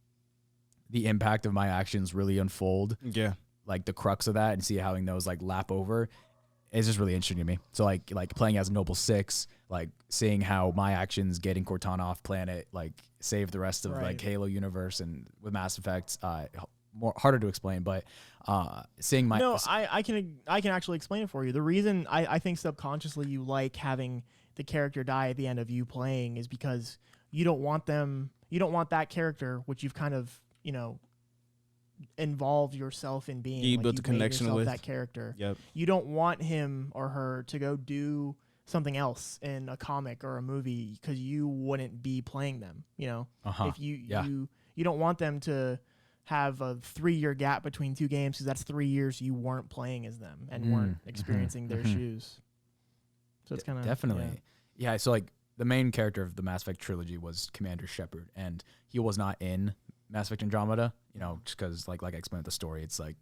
the impact of my actions really unfold. Yeah. Like the crux of that, and see having those like lap over is just really interesting to me. So like playing as Noble 6, like seeing how my actions getting Cortana off planet like save the rest of like Halo universe, and with Mass Effect, more harder to explain, but seeing my I can actually explain it for you. The reason I think subconsciously you like having the character die at the end of you playing is because you don't want that character, which you've kind of, you know, involved yourself in being. You built a connection with that character. Yep. You don't want him or her to go do something else in a comic or a movie because you wouldn't be playing them. You know, if you don't want them to have a 3-year gap between 2 games, because that's 3 years you weren't playing as them and weren't experiencing their shoes. So it's kind of definitely yeah. So like the main character of the Mass Effect trilogy was Commander Shepard, and he was not in Mass Effect Andromeda, you know, just because like I explained the story, it's like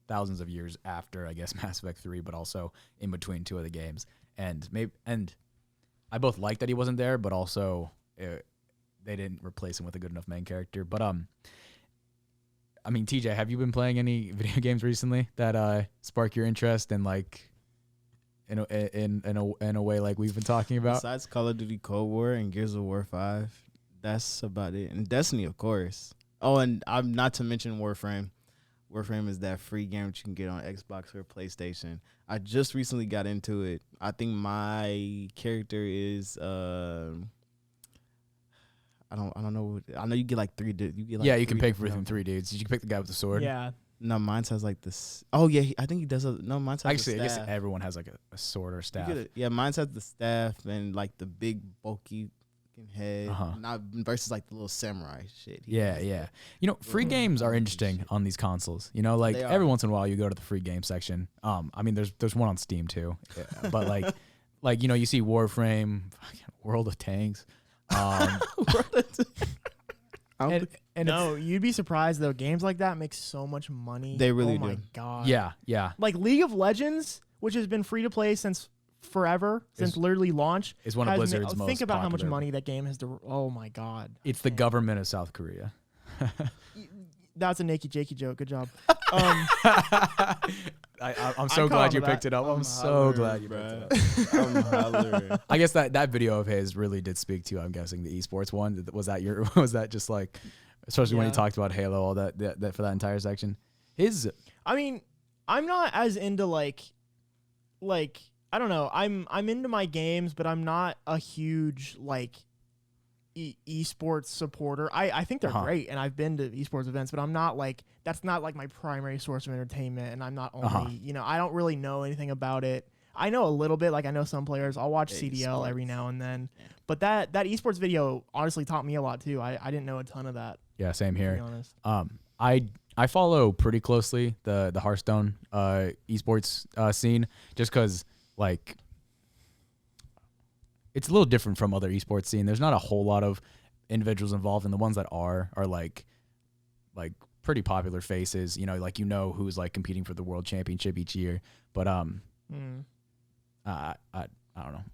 thousands of years after, I guess, Mass Effect 3, but also in between 2 of the games. And I both like that he wasn't there, but also they didn't replace him with a good enough main character. But I mean, TJ, have you been playing any video games recently that spark your interest and like in a way like we've been talking about? Besides Call of Duty Cold War and Gears of War 5, that's about it. And Destiny, of course. Oh, and I'm not to mention Warframe. Warframe is that free game that you can get on Xbox or PlayStation. I just recently got into it. I think my character is I don't know. I know you get like three dudes. You can pick from 3 dudes. You can pick the guy with the sword. Yeah. No, mine has like this. Oh yeah, I think he does. Mine has Actually, the I guess staff. everyone has like a sword or staff. Yeah, mine has the staff and like the big bulky head, not versus like the little samurai shit. Yeah. You know, free games are interesting on these consoles. You know, like every once in a while you go to the free game section. I mean, there's one on Steam too, but like you know, you see Warframe, World of Tanks. You'd be surprised though. Games like that make so much money. They really do. Oh my god. Yeah. Like League of Legends, which has been free to play since forever, since literally launch, is one of Blizzard's most think about popular. how much money that game has. Oh my god. It's the government of South Korea. That's a Nakey Jakey joke. Good job. I'm so glad you picked it up. I'm so glad you picked it up. I'm hollering. I guess that video of his really did speak to, I'm guessing, the esports one. Was that just like, especially when he talked about Halo, all that for that entire section? I mean, I'm not as into like I don't know. I'm into my games, but I'm not a huge like esports supporter. I think they're great, and I've been to esports events, but I'm not like, that's not like my primary source of entertainment, and I'm not only I don't really know anything about it. I know a little bit, like I know some players. I'll watch CDL every now and then, but that esports video honestly taught me a lot too. I didn't know a ton of that. Yeah, same here. To be honest. I follow pretty closely the Hearthstone esports scene, just because like it's a little different from other esports scene. There's not a whole lot of individuals involved, and the ones that are like pretty popular faces. You know, like who's like competing for the world championship each year. But I don't know.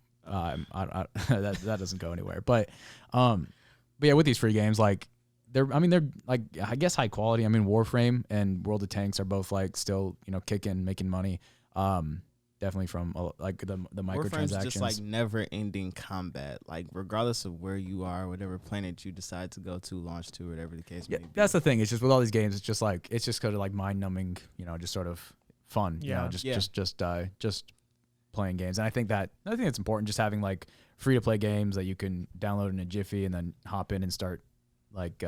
That doesn't go anywhere. But yeah, with these free games, like they're like, I guess, high quality. I mean, Warframe and World of Tanks are both like still kicking, making money. Definitely from like the microtransactions. Warframe's just like never-ending combat. Like regardless of where you are, whatever planet you decide to go to, launch to, whatever the case may be. That's the thing. It's just with all these games, it's just kind of like mind-numbing. Just sort of fun. Just playing games. And I think it's important, just having like free-to-play games that you can download in a jiffy and then hop in and start and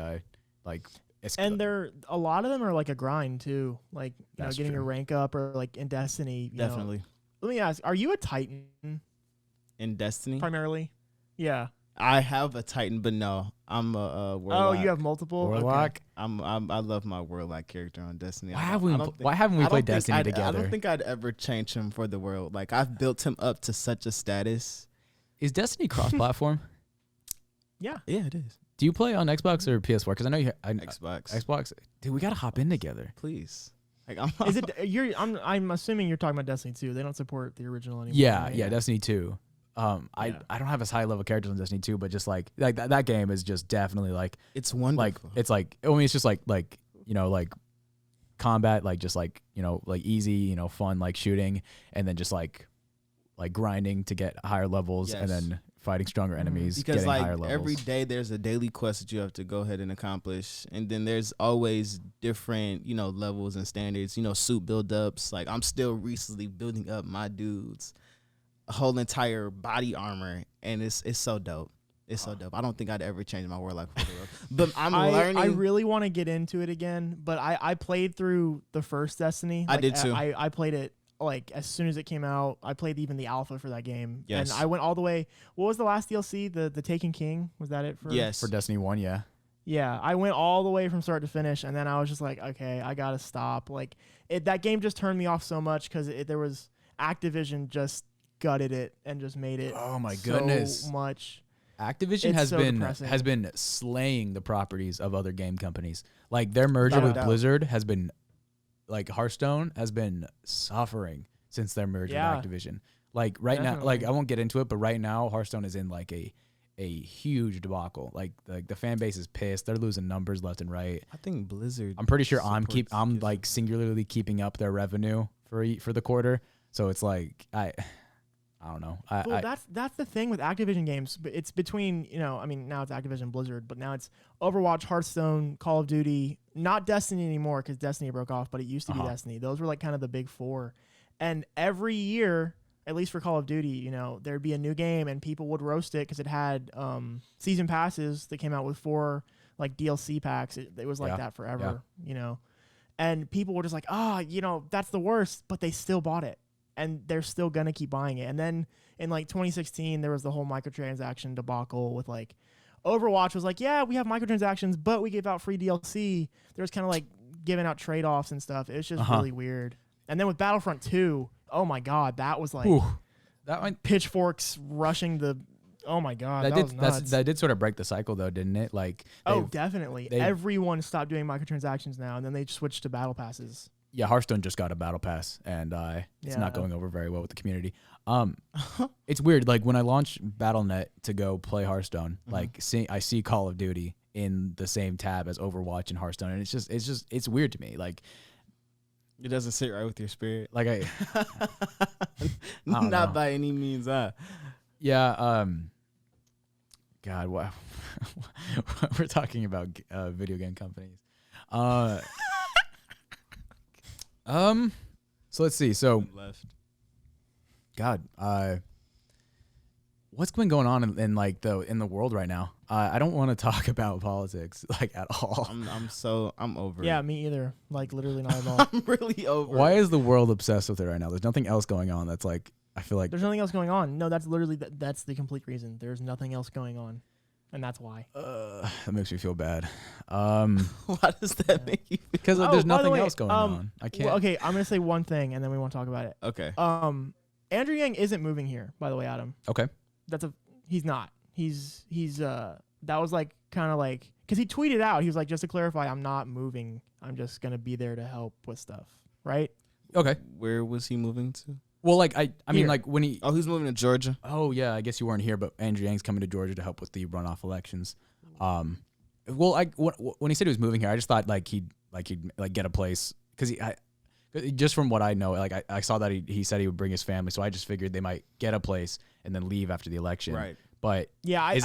a lot of them are like a grind too, like getting your rank up, or like in Destiny. Definitely. Let me ask: are you a Titan in Destiny primarily? Yeah, I have a Titan, but no, I'm a Warlock. Oh, you have multiple. Warlock. Okay. I love my Warlock character on Destiny. Why haven't we played Destiny together? I don't think I'd ever change him for the world. Like I've built him up to such a status. Is Destiny cross-platform? Yeah, it is. Do you play on Xbox or PS4? Because I know Xbox. Xbox. Dude, we gotta hop in together, please. Like, is it? I'm assuming you're talking about Destiny 2. They don't support the original anymore. Yeah, Destiny 2. I don't have as high level characters on Destiny 2, but just like that game is just definitely like, it's wonderful. It's like, I mean, it's just like combat, like just like easy, fun, like shooting, and then just like grinding to get higher levels, and then fighting stronger enemies, because getting like higher levels. every day there's a daily quest that you have to go ahead and accomplish, and then there's always different levels and standards, suit build-ups. Like I'm still recently building up my dudes a whole entire body armor, and it's so dope. It's so dope. I don't think I'd ever change my Warlock for the world. But I'm learning. I really want to get into it again, but I played through the first Destiny. I did too. I played it like as soon as it came out. I played even the alpha for that game. Yes. And I went all the way. What was the last DLC? The Taken King? Was that it for? Yes. For Destiny 1, yeah. Yeah, I went all the way from start to finish, and then I was just like, okay, I gotta stop. Like that game just turned me off so much because there was Activision just gutted it and just made it. Oh my goodness. So much. Activision has been slaying the properties of other game companies. Like their merger with Blizzard has been, like Hearthstone has been suffering since their merger with Activision. Like right now, like I won't get into it, but right now Hearthstone is in like a huge debacle. Like the fan base is pissed. They're losing numbers left and right. I think Blizzard. I'm pretty sure I'm like singularly keeping up their revenue for the quarter. So it's like I don't know. That's the thing with Activision games. It's between, I mean, now it's Activision Blizzard, but now it's Overwatch, Hearthstone, Call of Duty, not Destiny anymore because Destiny broke off, but it used to be Uh-huh. Destiny. Those were like kind of the big four. And every year, at least for Call of Duty, you know, there'd be a new game and people would roast it because it had season passes that came out with 4 like DLC packs. It was like that forever, you know. And people were just like, you know, that's the worst, but they still bought it. And they're still going to keep buying it. And then in like 2016, there was the whole microtransaction debacle with like Overwatch was like, yeah, we have microtransactions, but we give out free DLC. There was kind of like giving out trade-offs and stuff. It was just really weird. And then with Battlefront 2, oh my God, that was like that one pitchforks rushing the. Oh my God, that was nuts. That did sort of break the cycle though, didn't it? Like, definitely. Everyone stopped doing microtransactions now, and then they switched to battle passes. Yeah, Hearthstone just got a battle pass, and it's not going over very well with the community. It's weird. Like when I launched BattleNet to go play Hearthstone, like I see Call of Duty in the same tab as Overwatch and Hearthstone, and it's weird to me. Like it doesn't sit right with your spirit. Like I not know. by any means. Yeah. God, what we're talking about video game companies. So let's see. So left. God, what's been going on in the world right now? I don't want to talk about politics like at all. I'm over. Yeah, me either. Like literally not at all. I'm really over. Why is the world obsessed with it right now? There's nothing else going on that's like, I feel like there's nothing else going on. No, that's literally that's the complete reason. There's nothing else going on, and that's why. That makes me feel bad. Why does that make you feel? Because there's nothing else going on. I can't. Well, okay, I'm gonna say one thing, and then we won't talk about it. Okay. Andrew Yang isn't moving here, by the way, Adam. Okay. He's not. He's that was like kind of like because he tweeted out. He was like, just to clarify, I'm not moving. I'm just gonna be there to help with stuff, right? Okay. Where was he moving to? Well, like I mean, like when he. Oh, he's moving to Georgia. Oh yeah, I guess you weren't here, but Andrew Yang's coming to Georgia to help with the runoff elections. Well, when he said he was moving here, I just thought like he'd get a place because just from what I know, like I saw that he said he would bring his family, so I just figured they might get a place and then leave after the election. Right. But yeah, is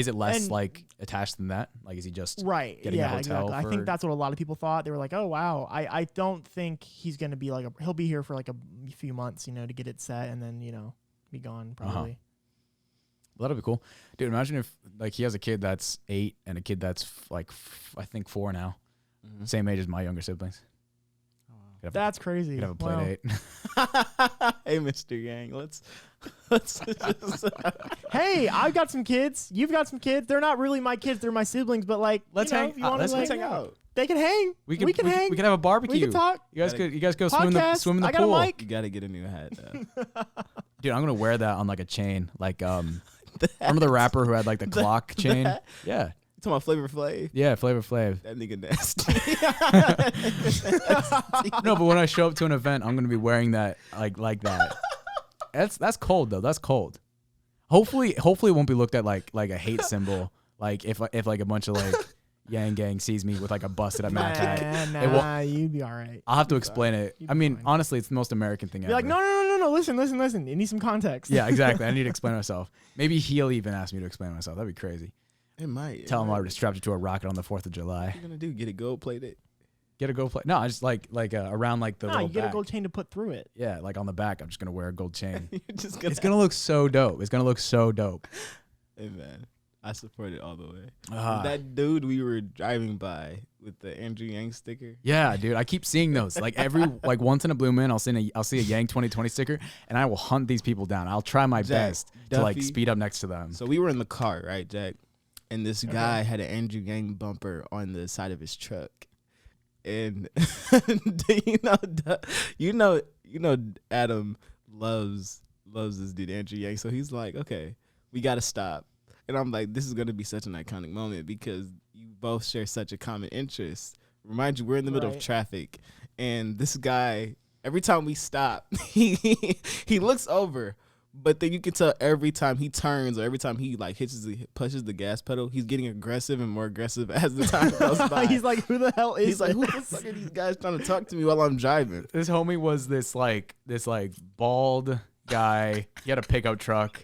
it less like attached than that? Like, is he just getting a hotel? Exactly. I think that's what a lot of people thought. They were like, oh wow. I don't think he's gonna be like he'll be here for like a few months, you know, to get it set and then be gone probably. Well, that'll be cool, dude. Imagine if like he has a kid that's 8 and a kid that's like I think 4 now, same age as my younger siblings. That's crazy. Could have a play date. Hey, Mr. Yang, let's just hey, I've got some kids. You've got some kids. They're not really my kids. They're my siblings. But like, let's hang. Let's hang out. They can hang. We can hang. We can have a barbecue. We can talk. You guys go swim in the I pool. got a mic. You gotta get a new hat, dude. I'm gonna wear that on like a chain. Like remember the rapper who had like the clock chain? Yeah. You talking about Flavor Flav? Yeah, Flavor Flav. That nigga nasty. No, but when I show up to an event, I'm gonna be wearing that like that. That's cold though. That's cold. Hopefully it won't be looked at like a hate symbol. Like if like a bunch of like Yang Gang sees me with like a busted up Mac hat. Nah, you'd be all right. I'll have to explain it. I mean, honestly, it's the most American thing ever. You're like, no. Listen. You need some context. Yeah, exactly. I need to explain myself. Maybe he'll even ask me to explain myself. That'd be crazy. It might. Tell him I would strapped it to a rocket on the 4th of July. What you gonna do? Get a gold plated? Get a gold plate? No, I just like around like the little you get back. a gold chain to put through it. Yeah, like on the back. I'm just gonna wear a gold chain. It's gonna look so dope. It's gonna look so dope. Hey man, I support it all the way. That dude we were driving by with the Andrew Yang sticker. Yeah, dude, I keep seeing those. Like like once in a blue moon, I'll see a Yang 2020 sticker, and I will hunt these people down. I'll try my best to like speed up next to them. So we were in the car, right, Jack? And this guy had an Andrew Yang bumper on the side of his truck. And you know Adam loves this dude Andrew Yang, so he's like, okay, we gotta stop. And I'm like, this is gonna be such an iconic moment because you both share such a common interest. Remind you, we're in the middle of traffic, and this guy, every time we stop, he looks over. But then you can tell every time he turns or every time he like pushes the gas pedal, he's getting aggressive and more aggressive as the time goes by. He's like, who the hell is He's like, who the fuck are these guys trying to talk to me while I'm driving? This homie was this bald guy. He had a pickup truck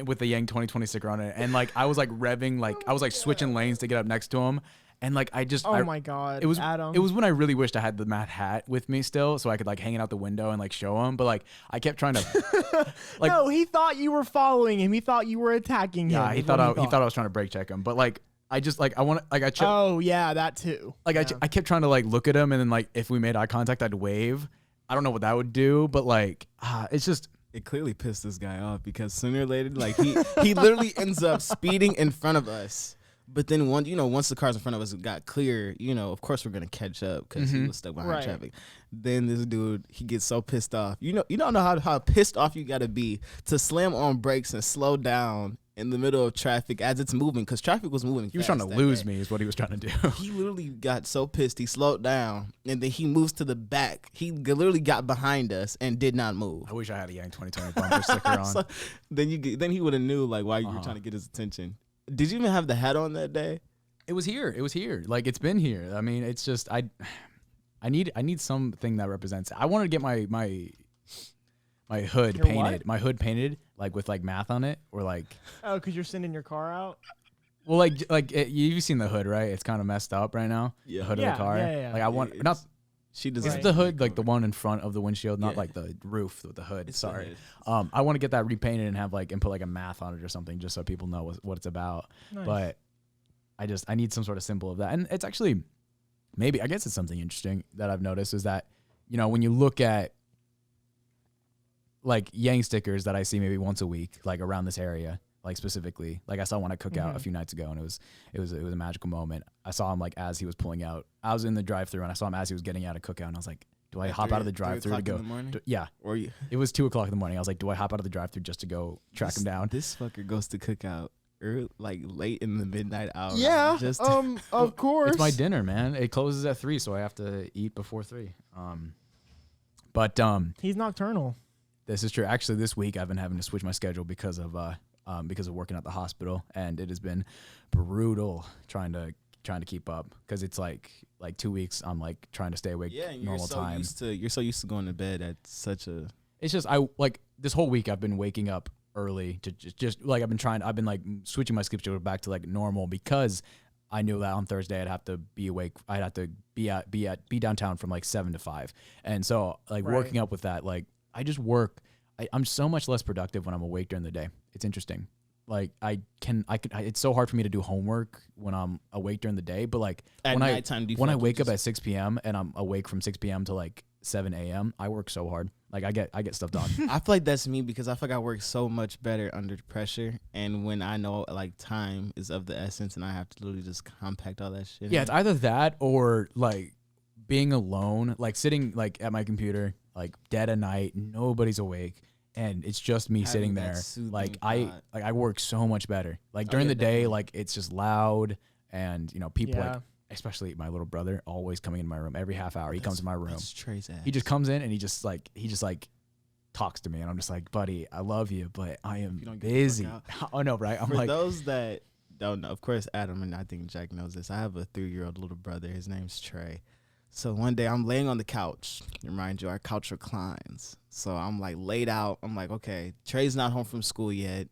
with the Yang 2020 sticker on it. And like I was like revving, like I was like switching lanes to get up next to him. And like Oh my God, it was Adam. It was when I really wished I had the math hat with me still, so I could like hang it out the window and like show him. But like I kept trying to. Like, no, he thought you were following him. He thought you were attacking him. Yeah, he thought I was trying to brake check him. But like I just like I want like I. Oh yeah, that too. Like I kept trying to like look at him, and then like if we made eye contact, I'd wave. I don't know what that would do, but like it's just. It clearly pissed this guy off because sooner or later, like he literally ends up speeding in front of us. But then once the cars in front of us got clear, of course we're gonna catch up because he was stuck behind traffic. Then this dude, he gets so pissed off. You don't know how pissed off you gotta be to slam on brakes and slow down in the middle of traffic as it's moving, because traffic was moving. He was trying to lose me, is what he was trying to do. He literally got so pissed, he slowed down, and then he moves to the back. He literally got behind us and did not move. I wish I had a Yang 2020 bumper sticker on. So, then he would have knew like why you were trying to get his attention. Did you even have the hat on that day? It was here. Like it's been here. I mean, it's just I need something that represents it. I wanted to get my hood Your painted. what? My hood painted like with like math on it, or like. Oh, because you're sending your car out. Well, you've seen the hood, right? It's kind of messed up right now. Yeah. The hood of the car. Yeah. Like I want not. She does. Is it the hood like the one in front of the windshield, not like the roof with the hood? It's Sorry. the hood. I want to get that repainted and have like put like a math on it or something, just so people know what it's about. Nice. But I need some sort of symbol of that, and it's actually maybe I guess it's something interesting that I've noticed is that when you look at like Yang stickers that I see maybe once a week, like around this area, like specifically, like I saw one at Cookout a few nights ago, and it was a magical moment. I saw him like as he was pulling out. I was in the drive-thru and I saw him as he was getting out of Cookout, and I was like, do I hop out of the drive-thru to go? Yeah. Or you? It was 2:00 in the morning. I was like, do I hop out of the drive-thru just to go track him down? This fucker goes to Cookout like late in the midnight hour. Yeah. Of course. It's my dinner, man. It closes at 3, so I have to eat before 3. But he's nocturnal. This is true. Actually, this week I've been having to switch my schedule because of working at the hospital, and it has been brutal trying to keep up because it's like 2 weeks I'm like trying to stay awake normal time. You're so used to going to bed at such a. It's just I like this whole week I've been waking up early to just like I've been like switching my sleep schedule back to like normal because I knew that on Thursday I'd have to be awake. I'd have to be downtown from like 7 to 5, and so like working up with that, like I just work. I'm so much less productive when I'm awake during the day. It's interesting. Like it's so hard for me to do homework when I'm awake during the day. But like when I wake up at 6 p.m. and I'm awake from 6 p.m. to like 7 a.m., I work so hard. Like I get stuff done. I feel like that's me because I feel like I work so much better under pressure, and when I know like time is of the essence, and I have to literally just compact all that shit. Yeah, it's either that or like being alone, like sitting like at my computer, like dead at night, nobody's awake. And it's just me sitting there. Like I work so much better. Like during the day, like it's just loud, and people like, especially my little brother, always coming in my room every half hour. He comes in my room. That's Trey's ass. He just comes in and he just talks to me, and I'm just like, buddy, I love you, but I am busy. Oh no, right? For those that don't know, of course, Adam and I think Jack knows this. I have a 3-year-old little brother. His name's Trey. So one day I'm laying on the couch. Remind you, our couch reclines. So I'm like laid out. I'm like, okay, Trey's not home from school yet.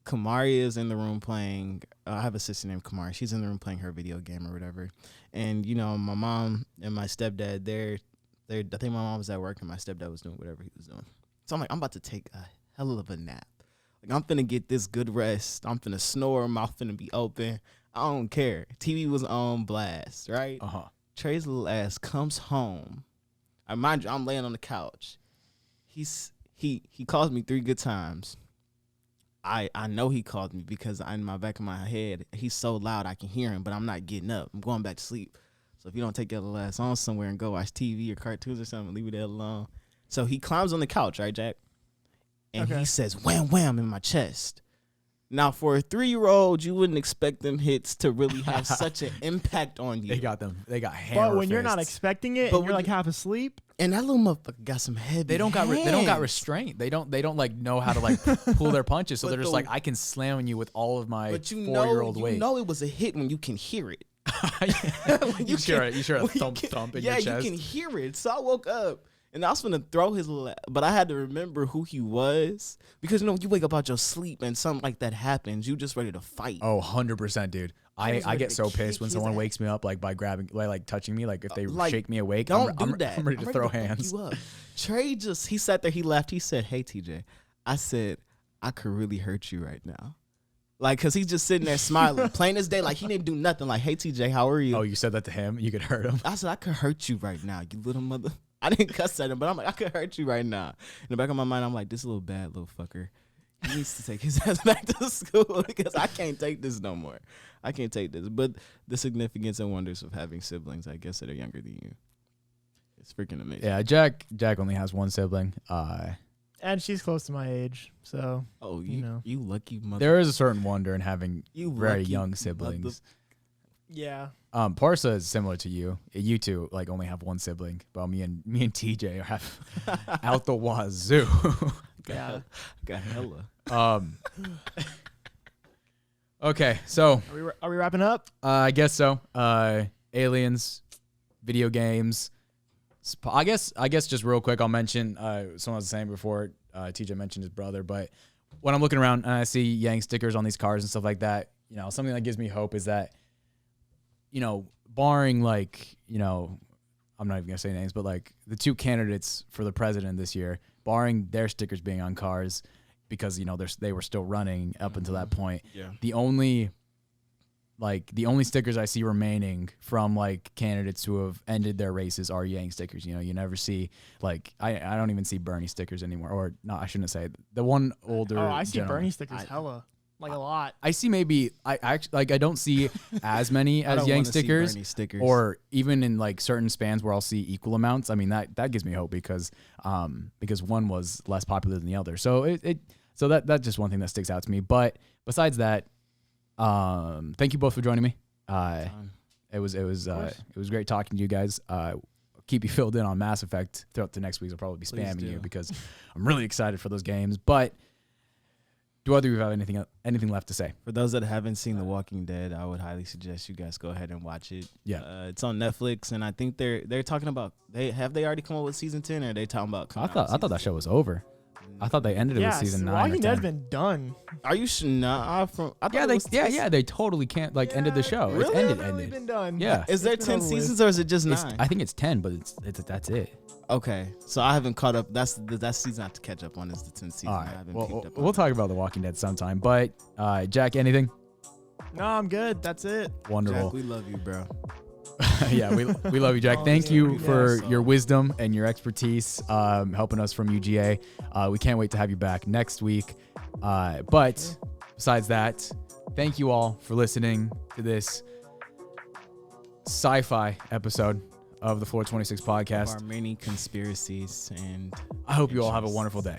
Kamari is in the room playing. I have a sister named Kamari. She's in the room playing her video game or whatever. And my mom and my stepdad, I think my mom was at work and my stepdad was doing whatever he was doing. So I'm like, I'm about to take a hell of a nap. Like I'm finna get this good rest. I'm finna snore. Mouth finna be open. I don't care. TV was on blast, right? Trey's little ass comes home. Mind you, I'm laying on the couch. He calls me 3 good times. I know he called me because in my back of my head, he's so loud I can hear him, but I'm not getting up. I'm going back to sleep. So if you don't take your little ass on somewhere and go watch TV or cartoons or something, leave it there alone. So he climbs on the couch, right, Jack? And he says, wham, wham, in my chest. Now, for a 3-year-old, you wouldn't expect them hits to really have such an impact on you. They got hammer But when you're not fists. expecting it, and you're like half asleep, and that little motherfucker got some heavy. They don't got restraint. They don't like know how to like pull their punches. So they're just like, I can slam on you with all of my 4-year-old weight. You know it was a hit when you can hear it. You sure a thump in your chest. Yeah, you can hear it. So I woke up And I was gonna throw his, but I had to remember who he was because you wake up out your sleep and something like that happens. You just ready to fight. Oh, 100%, dude. I get so pissed when someone wakes me up like by grabbing, like touching me, like if they shake me awake. Don't do that. I'm ready to throw hands. You up. Trey he sat there. He laughed. He said, "Hey, TJ," I said, "I could really hurt you right now." Like, cause he's just sitting there smiling, plain as day, like he didn't do nothing. Like, "Hey, TJ, how are you?" Oh, you said that to him? You could hurt him? I said, "I could hurt you right now, you little mother." I didn't cuss at him, but I'm like, "I could hurt you right now." In the back of my mind, I'm like, "This little bad little fucker, he needs to take his ass back to school because I can't take this no more. I can't take this." But the significance and wonders of having siblings, I guess, that are younger than you, it's freaking amazing. Yeah, Jack only has one sibling. And she's close to my age, so. Oh, you lucky mother. There is a certain wonder in having very young siblings. Mother. Yeah. Parsa is similar to you. You two like only have one sibling, but me and TJ have out the wazoo. Yeah. Got hella. Okay, so Are we wrapping up? I guess so. Aliens, video games. I guess just real quick, I'll mention someone was saying before. TJ mentioned his brother, but when I'm looking around and I see Yang stickers on these cars and stuff like that, something that gives me hope is that, barring like, I'm not even gonna say names, but like the two candidates for the president this year, barring their stickers being on cars, because they were still running up until that point. Yeah. The only stickers I see remaining from like candidates who have ended their races are Yang stickers. You never see like I don't even see Bernie stickers anymore. Or no, I shouldn't say the one older. Oh, I see gentleman. Bernie stickers hella. Like a lot. I see maybe I actually I don't see as many as Yang stickers, or even in like certain spans where I'll see equal amounts. I mean that gives me hope because one was less popular than the other. So so that's just one thing that sticks out to me. But besides that, thank you both for joining me. It was great talking to you guys. Keep you filled in on Mass Effect throughout the next weeks. I'll probably be spamming you because I'm really excited for those games. But do either of you have anything left to say? For those that haven't seen The Walking Dead, I would highly suggest you guys go ahead and watch it. Yeah, it's on Netflix, and I think they're talking about they already come up with season 10, or are they talking about? I thought that show was over. I thought they ended it with season 9. Walking Dead's been done. Are you sure? Nah, they totally can't ended the show. Really? It's ended. Been done. Yeah. Is there 10 seasons or is it just 9? I think it's 10, but that's it. Okay, so I haven't caught up. That's season I have to catch up on is the 10th season. All right. I haven't picked up on. We'll talk about The Walking Dead sometime. But Jack, anything? No, I'm good. That's it. Wonderful. Jack, we love you, bro. Yeah, we love you, Jack. Thank you for your wisdom and your expertise helping us from UGA. We can't wait to have you back next week. But besides that, thank you all for listening to this sci-fi episode of the Floor 26 podcast. Our many conspiracies, and I hope you all have a wonderful day.